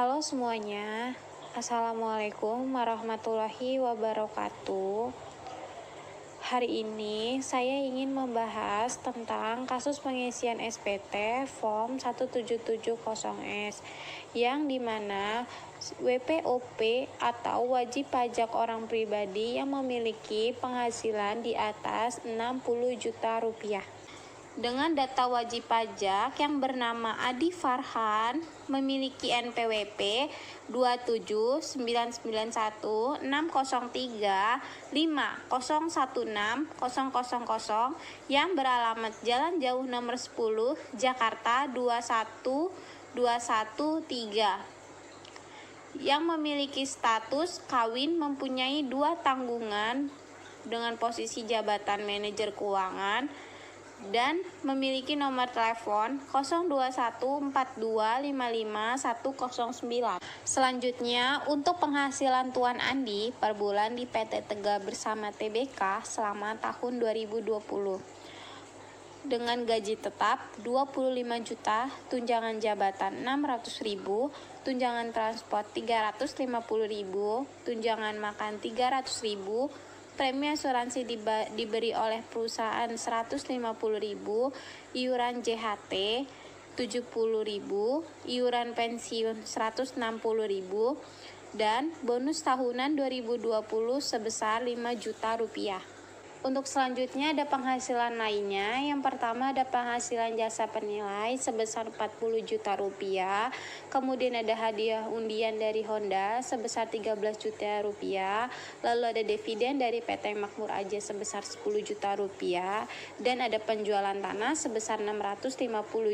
Halo semuanya, Assalamualaikum warahmatullahi wabarakatuh. Hari ini saya ingin membahas tentang kasus pengisian SPT Form 1770S yang dimana WPOP atau wajib pajak orang pribadi yang memiliki penghasilan di atas 60 juta rupiah. Dengan data wajib pajak yang bernama Adi Farhan memiliki NPWP 2799603501600 yang beralamat Jalan Jauh nomor 10 Jakarta 21213 yang memiliki status kawin, mempunyai 2 tanggungan dengan posisi jabatan manajer keuangan dan memiliki nomor telepon 0214255109. Selanjutnya, untuk penghasilan Tuan Andi per bulan di PT Tegal bersama TBK selama tahun 2020. Dengan gaji tetap 25 juta, tunjangan jabatan 600.000, tunjangan transport 350.000, tunjangan makan 300.000, premi asuransi diberi oleh perusahaan 150.000, iuran JHT 70.000, iuran pensiun 160.000, dan bonus tahunan 2020 sebesar 5 juta rupiah. Untuk selanjutnya ada penghasilan lainnya. Yang pertama ada penghasilan jasa penilai sebesar 40 juta rupiah. Kemudian ada hadiah undian dari Honda sebesar 13 juta rupiah. Lalu ada dividen dari PT Makmur Aja sebesar 10 juta rupiah. Dan ada penjualan tanah sebesar 650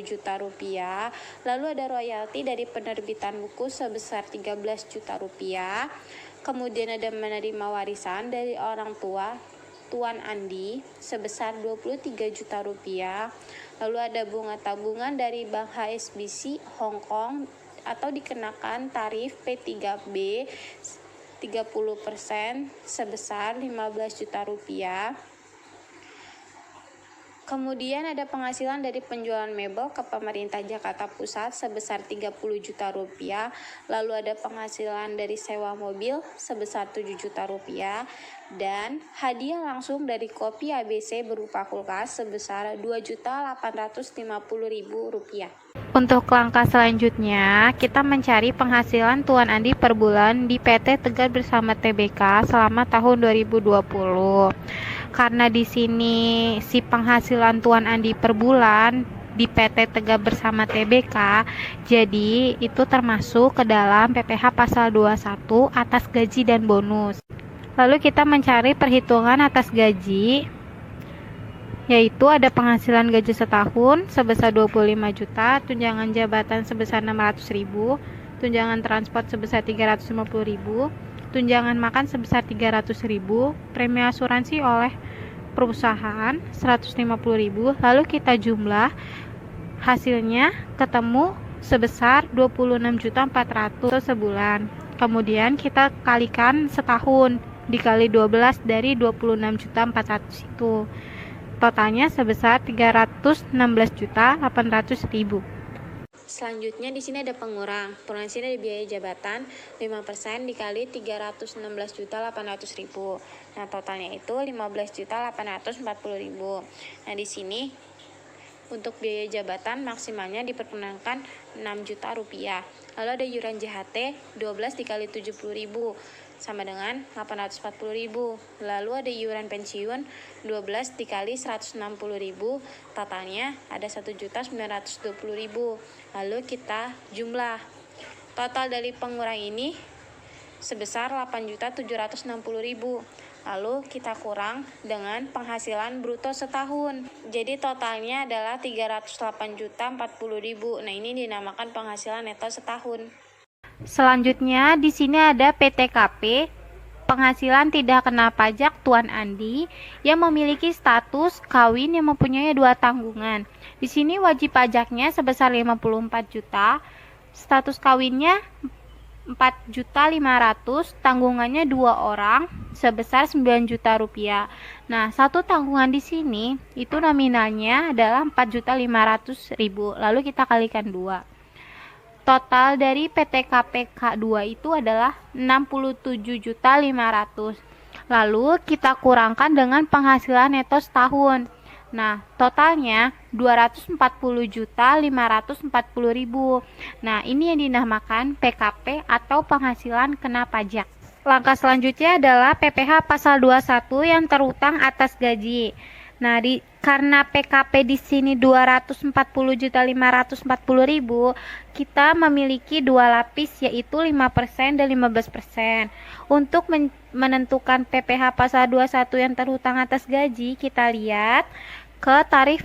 juta rupiah. Lalu ada royalti dari penerbitan buku sebesar 13 juta rupiah. Kemudian ada menerima warisan dari orang tua Tuan Andi sebesar 23 juta rupiah. Lalu ada bunga tabungan dari Bank HSBC Hong Kong atau dikenakan tarif P3B 30% sebesar 15 juta rupiah. Kemudian ada penghasilan dari penjualan mebel ke pemerintah Jakarta Pusat sebesar 30 juta rupiah. Lalu ada penghasilan dari sewa mobil sebesar 7 juta rupiah. Dan hadiah langsung dari kopi ABC berupa kulkas sebesar 2.850.000 rupiah. Untuk langkah selanjutnya, kita mencari penghasilan Tuan Andi per bulan di PT Tegal bersama TBK selama tahun 2020. Karena di sini si penghasilan Tuan Andi per bulan di PT Tegal bersama TBK, jadi itu termasuk ke dalam PPh pasal 21 atas gaji dan bonus. Lalu kita mencari perhitungan atas gaji, yaitu ada penghasilan gaji setahun sebesar 25 juta, tunjangan jabatan sebesar 600.000, tunjangan transport sebesar 350.000, tunjangan makan sebesar 300.000, premi asuransi oleh perusahaan 150.000. Lalu kita jumlah, hasilnya ketemu sebesar 26.400.000 sebulan. Kemudian kita kalikan setahun, dikali 12 dari 26.400.000 itu. Totalnya sebesar 316.800.000. Selanjutnya di sini ada pengurang. Pengurang sini ada biaya jabatan 5% dikali 316.800.000. Nah, totalnya itu 15.840.000. Nah, di sini untuk biaya jabatan maksimalnya diperkenankan 6 juta rupiah. Lalu ada iuran JHT 12 dikali 70.000 sama dengan 840.000. Lalu ada iuran pensiun 12 dikali 160.000, totalnya ada 1.920.000. Lalu kita jumlah. Total dari pengurang ini sebesar 8.760.000. Lalu kita kurang dengan penghasilan bruto setahun. Jadi totalnya adalah 308.040.000. Nah, ini dinamakan penghasilan neto setahun. Selanjutnya di sini ada PTKP, penghasilan tidak kena pajak Tuan Andi yang memiliki status kawin yang mempunyai 2 tanggungan. Di sini wajib pajaknya sebesar 54 juta, status kawinnya 4.500.000, tanggungannya 2 orang sebesar 9 juta rupiah. Nah, satu tanggungan di sini itu nominalnya adalah 4.500.000. Lalu kita kalikan 2. Total dari PTKP K2 itu adalah 67.500.000. Lalu kita kurangkan dengan penghasilan neto setahun. Nah, totalnya 240.540.000. Nah, ini yang dinamakan PKP atau penghasilan kena pajak. Langkah selanjutnya adalah PPh pasal 21 yang terutang atas gaji. Nah, karena PKP di sini 240.540.000, kita memiliki dua lapis yaitu 5% dan 15%. Untuk menentukan PPh pasal 21 yang terhutang atas gaji, kita lihat ke tarif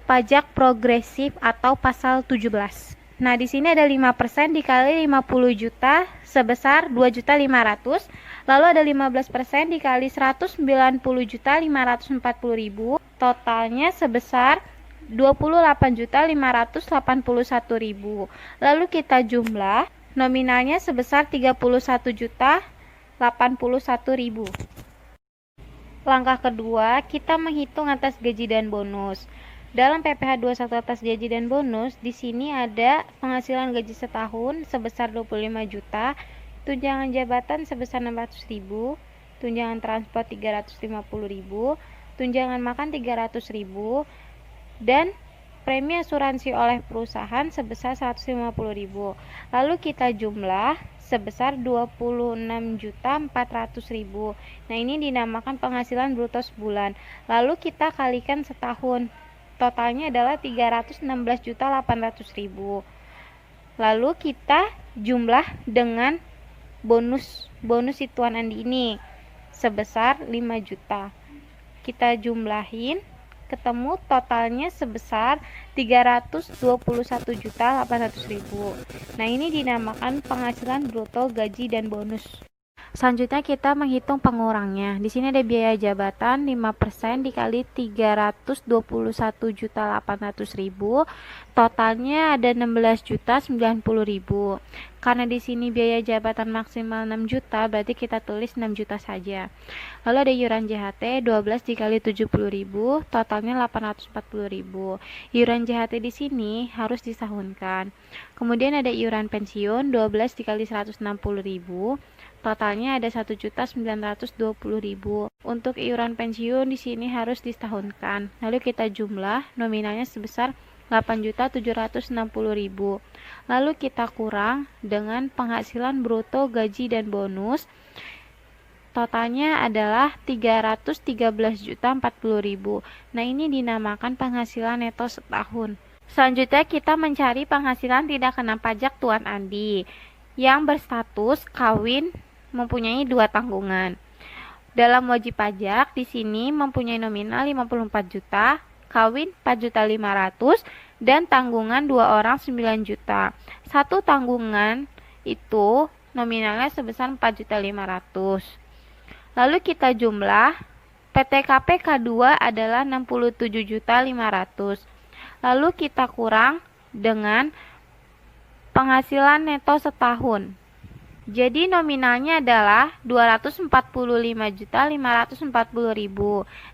pajak progresif atau pasal 17. Nah, di sini ada 5% dikali 50 juta sebesar 2.500.000. Lalu ada 15% dikali 190.540.000. Totalnya sebesar 28.581.000. Lalu kita jumlah, nominalnya sebesar 31.081.000. Langkah kedua, kita menghitung atas gaji dan bonus. Dalam PPh 21 atas gaji dan bonus, di sini ada penghasilan gaji setahun sebesar 25 juta, tunjangan jabatan sebesar 600.000, tunjangan transport 350.000, tunjangan makan 300.000, dan premi asuransi oleh perusahaan sebesar 150.000. Lalu kita jumlah sebesar 26.400.000. Nah, ini dinamakan penghasilan bruto sebulan. Lalu kita kalikan setahun. Totalnya adalah 316.800.000. Lalu kita jumlah dengan bonus Ituan Andi ini sebesar 5 juta. Kita jumlahin, ketemu totalnya sebesar 321.800.000. Nah, ini dinamakan penghasilan bruto gaji dan bonus. Selanjutnya kita menghitung pengurangnya. Di sini ada biaya jabatan 5% dikali 321.800.000. Totalnya ada 16.090.000. Karena di sini biaya jabatan maksimal 6 juta, berarti kita tulis 6 juta saja. Lalu ada iuran JHT 12 dikali 70.000, totalnya 840.000. Iuran JHT di sini harus disahunkan. Kemudian ada iuran pensiun 12 dikali 160.000. Totalnya ada 1.920.000. Untuk iuran pensiun di sini harus ditahunkan. Lalu kita jumlah, nominalnya sebesar 8.760.000. Lalu kita kurang dengan penghasilan bruto gaji dan bonus. Totalnya adalah 313.040.000. Nah, ini dinamakan penghasilan neto setahun. Selanjutnya kita mencari penghasilan tidak kena pajak Tuan Andi yang berstatus kawin mempunyai 2 tanggungan. Dalam wajib pajak di sini mempunyai nominal 54 juta, kawin 4.500.000 dan tanggungan 2 orang 9 juta. Satu tanggungan itu nominalnya sebesar 4.500.000. Lalu kita jumlah, PTKP K2 adalah 67.500.000. Lalu kita kurang dengan penghasilan neto setahun. Jadi nominalnya adalah 245.540.000.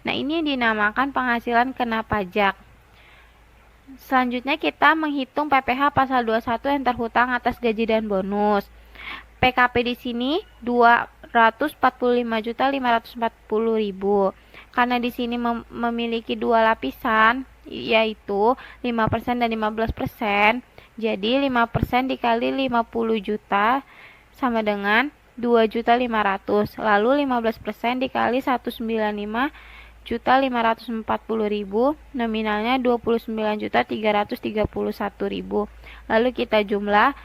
Nah, ini dinamakan penghasilan kena pajak. Selanjutnya kita menghitung PPh pasal 21 yang terhutang atas gaji dan bonus. PKP di sini 245.540.000. Karena di sini memiliki 2 lapisan, yaitu 5% dan 15%. Jadi 5% dikali 50 juta sama dengan 2.500.000. Lalu 15% dikali 195.540.000, nominalnya 29.331.000. Lalu kita jumlah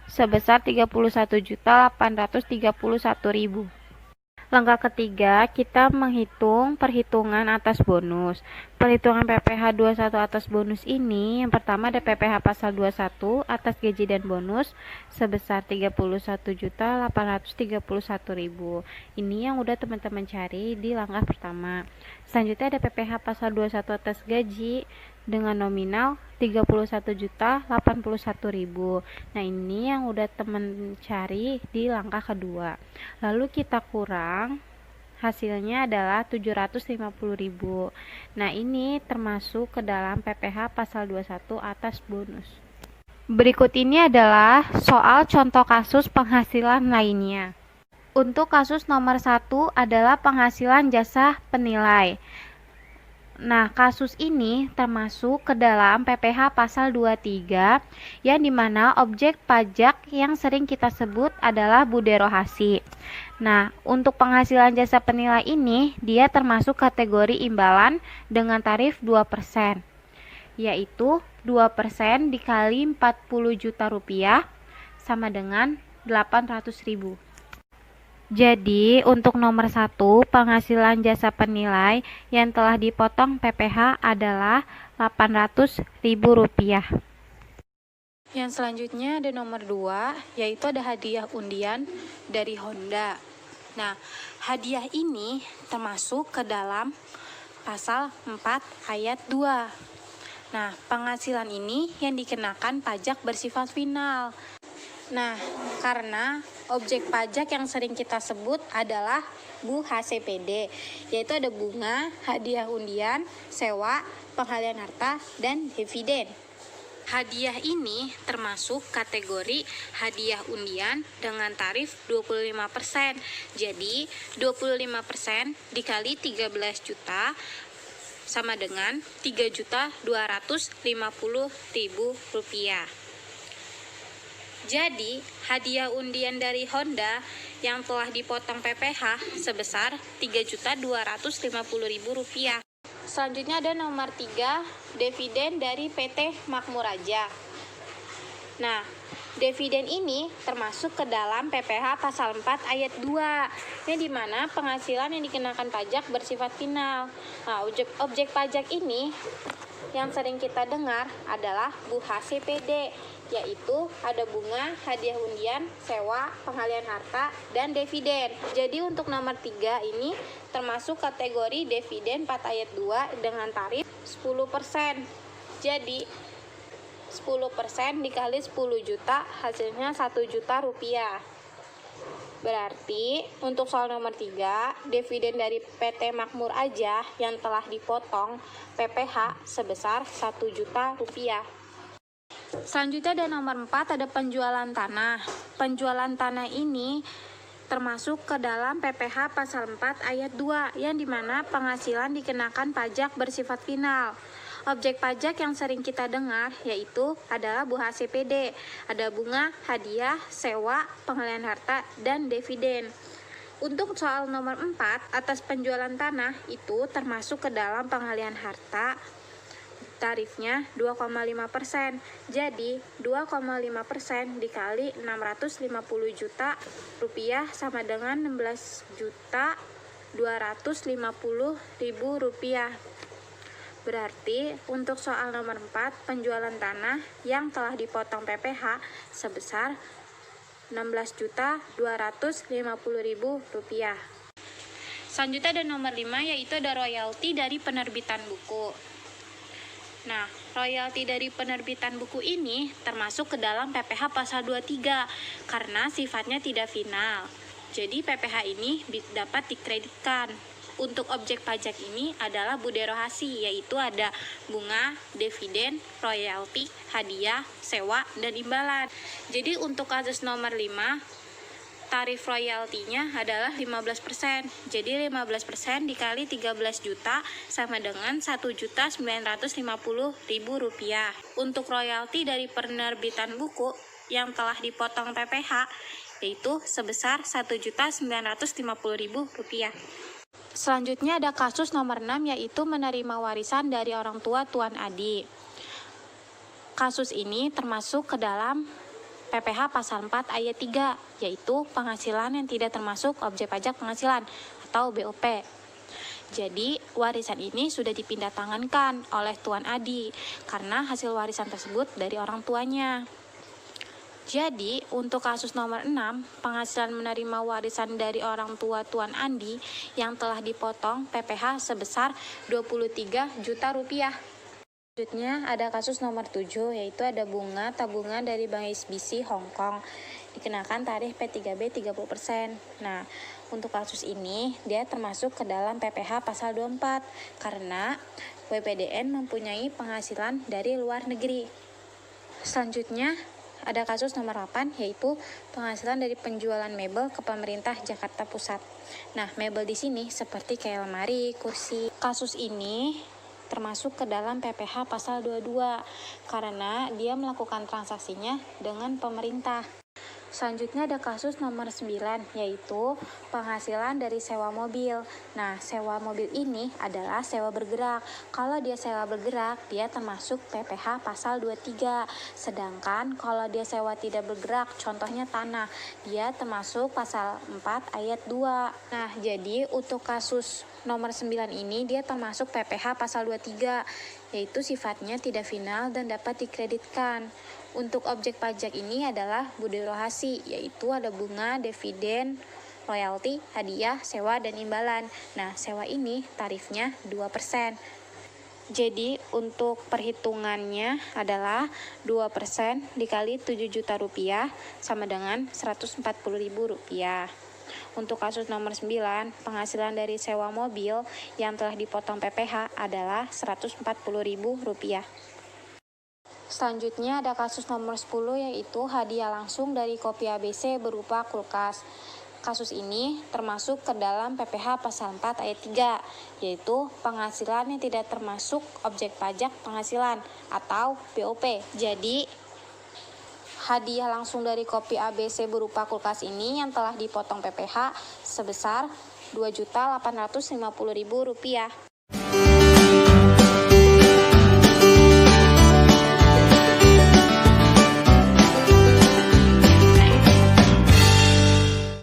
sebesar 31.831.000. Langkah ketiga, kita menghitung perhitungan atas bonus. Perhitungan PPh 21 atas bonus ini, yang pertama ada PPh pasal 21 atas gaji dan bonus sebesar 31.831.000. Ini yang udah teman-teman cari di langkah pertama. Selanjutnya ada PPh pasal 21 atas gaji dengan nominal 31.081.000. Nah, ini yang udah teman cari di langkah kedua. Lalu kita kurang, hasilnya adalah 750.000. Nah, ini termasuk ke dalam PPh pasal 21 atas bonus. Berikut ini adalah soal contoh kasus penghasilan lainnya. Untuk kasus nomor 1 adalah penghasilan jasa penilai. Nah, kasus ini termasuk ke dalam PPh pasal 23 yang dimana objek pajak yang sering kita sebut adalah Budi Rohasi. Nah, untuk penghasilan jasa penilai ini dia termasuk kategori imbalan dengan tarif 2%, yaitu 2% dikali 40 juta rupiah sama dengan 800.000. Jadi, untuk nomor 1, penghasilan jasa penilai yang telah dipotong PPh adalah Rp800.000. Yang selanjutnya ada nomor 2, yaitu ada hadiah undian dari Honda. Nah, hadiah ini termasuk ke dalam pasal 4 ayat 2. Nah, penghasilan ini yang dikenakan pajak bersifat final. Nah, karena objek pajak yang sering kita sebut adalah BUH-CPD, yaitu ada bunga, hadiah undian, sewa, pengalian harta, dan dividen. Hadiah ini termasuk kategori hadiah undian dengan tarif 25%. Jadi, 25% dikali 13 juta sama dengan Rp3.250.000. Jadi, hadiah undian dari Honda yang telah dipotong PPh sebesar Rp3.250.000. Selanjutnya ada nomor 3, dividen dari PT Makmur Raja. Nah, dividen ini termasuk ke dalam PPh pasal 4 ayat 2, yang dimana penghasilan yang dikenakan pajak bersifat final. Nah, objek pajak ini yang sering kita dengar adalah BUH-CPD, yaitu ada bunga, hadiah undian, sewa, pengalian harta, dan dividen. Jadi untuk nomor 3 ini termasuk kategori dividen 4 ayat 2 dengan tarif 10%. Jadi 10% dikali 10 juta hasilnya 1 juta rupiah. Berarti untuk soal nomor 3, dividen dari PT Makmur Aja yang telah dipotong PPh sebesar 1 juta rupiah. Selanjutnya ada nomor 4, ada penjualan tanah. Penjualan tanah ini termasuk ke dalam PPh pasal 4 ayat 2 yang dimana penghasilan dikenakan pajak bersifat final. Objek pajak yang sering kita dengar yaitu adalah BUH-CPD, ada bunga, hadiah, sewa, pengalian harta, dan dividen. Untuk soal nomor 4, atas penjualan tanah itu termasuk ke dalam pengalian harta, tarifnya 2,5%. Jadi 2,5% dikali 650 juta rupiah sama dengan 16.250.000 rupiah. Berarti untuk soal nomor 4, penjualan tanah yang telah dipotong PPh sebesar 16.250.000 rupiah. Selanjutnya ada nomor 5, yaitu ada royalti dari penerbitan buku. Nah, royalti dari penerbitan buku ini termasuk ke dalam PPh pasal 23 karena sifatnya tidak final. Jadi PPh ini dapat dikreditkan. Untuk objek pajak ini adalah Budi Rohasi, yaitu ada bunga, dividen, royalti, hadiah, sewa, dan imbalan. Jadi untuk kasus nomor 5, tarif royaltinya adalah 15%. Jadi 15% dikali 13 juta sama dengan 1.950.000 rupiah. Untuk royalti dari penerbitan buku yang telah dipotong PPh yaitu sebesar 1.950.000 rupiah. Selanjutnya ada kasus nomor 6, yaitu menerima warisan dari orang tua Tuan Adi. Kasus ini termasuk ke dalam PPh pasal 4 ayat 3, yaitu penghasilan yang tidak termasuk objek pajak penghasilan atau BOP. Jadi, warisan ini sudah dipindah tangankan oleh Tuan Adi karena hasil warisan tersebut dari orang tuanya. Jadi, untuk kasus nomor 6, penghasilan menerima warisan dari orang tua Tuan Andi yang telah dipotong PPh sebesar 23 juta rupiah. Selanjutnya ada kasus nomor 7, yaitu ada bunga tabungan dari Bank SBC Hong Kong, dikenakan tarif P3B 30%. Nah, untuk kasus ini dia termasuk ke dalam PPh pasal 24 karena WPDN mempunyai penghasilan dari luar negeri. Selanjutnya ada kasus nomor 8, yaitu penghasilan dari penjualan mebel ke pemerintah Jakarta Pusat. Nah, mebel di sini seperti kayak lemari, kursi. Kasus ini termasuk ke dalam PPh pasal 22 karena dia melakukan transaksinya dengan pemerintah. Selanjutnya ada kasus nomor 9, yaitu penghasilan dari sewa mobil. Nah, sewa mobil ini adalah sewa bergerak. Kalau dia sewa bergerak, dia termasuk PPh pasal 23. Sedangkan kalau dia sewa tidak bergerak, contohnya tanah, dia termasuk pasal 4 ayat 2. Nah, jadi untuk kasus nomor 9 ini dia termasuk PPh pasal 23, yaitu sifatnya tidak final dan dapat dikreditkan. Untuk objek pajak ini adalah budi rohasi, yaitu ada bunga, dividen, royalti, hadiah, sewa, dan imbalan. Nah, sewa ini tarifnya 2%. Jadi, untuk perhitungannya adalah 2% dikali 7 juta rupiah sama dengan 140 ribu rupiah. Untuk kasus nomor 9, penghasilan dari sewa mobil yang telah dipotong PPh adalah 140 ribu rupiah. Selanjutnya ada kasus nomor 10, yaitu hadiah langsung dari kopi ABC berupa kulkas. Kasus ini termasuk ke dalam PPh pasal 4 ayat 3, yaitu penghasilan yang tidak termasuk objek pajak penghasilan atau BOP. Jadi, hadiah langsung dari kopi ABC berupa kulkas ini yang telah dipotong PPh sebesar Rp2.850.000.